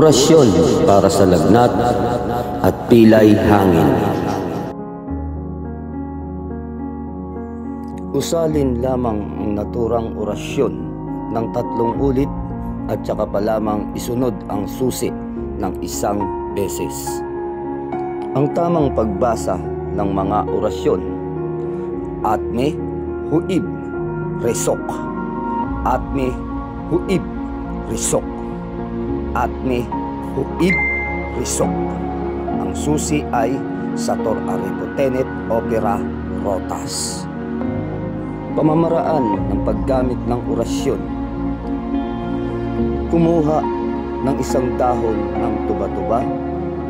Orasyon para sa lagnat at pilay hangin. Usalin lamang ang naturang orasyon ng 3 ulit at saka pa lamang isunod ang susi ng 1 beses. Ang tamang pagbasa ng mga orasyon: Atme Huib Resok, Atme Huib Resok, Atme Huib Resok. Ang susi ay Sator Aripotenet Opera Rotas. Pamamaraan ng paggamit ng orasyon: kumuha ng 1 dahon ng tuba-tuba,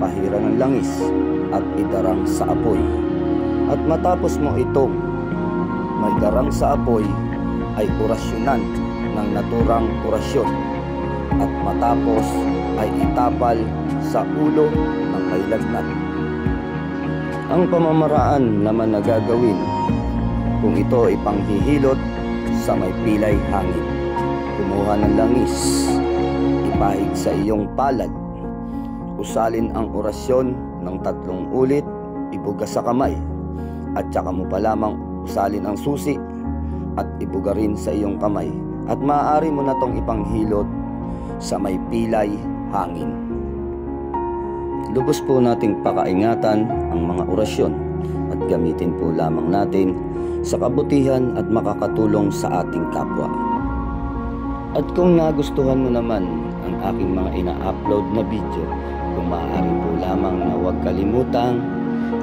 pahira ng langis at idarang sa apoy. At matapos mo itong maidarang sa apoy, ay orasyonan ng naturang orasyon. At matapos ay itapal sa ulo ng may lagnat. Ang pamamaraan naman na gagawin kung ito ay panghihilot sa may pilay hangin: kumuha ng langis, ipahig sa iyong palad, usalin ang orasyon ng 3 ulit, ibuga sa kamay, at saka mo pa lamang usalin ang susi at ibuga rin sa iyong kamay, at maaari mo na tong ipanghilot sa may pilay hangin. Lubos po nating pakaingatan ang mga orasyon at gamitin po lamang natin sa kabutihan at makakatulong sa ating kapwa. At kung nagustuhan mo naman ang aking mga ina-upload na video, kung maaari po lamang na huwag kalimutang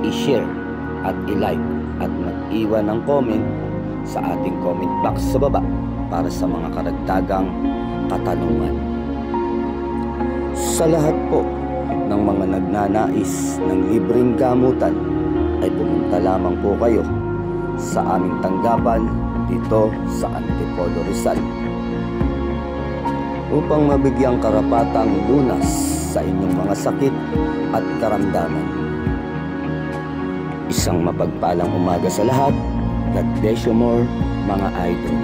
i-share at i-like at mag-iwan ng comment sa ating comment box sa baba para sa mga karagdagang katanungan. Sa lahat po ng mga nagnanais ng libreng gamutan, ay pumunta lamang po kayo sa aming tanggapan dito sa Antipolo, Rizal, upang mabigyang karapatang lunas sa inyong mga sakit at karamdaman. Isang mapagpalang umaga sa lahat. God bless you more, mga idol.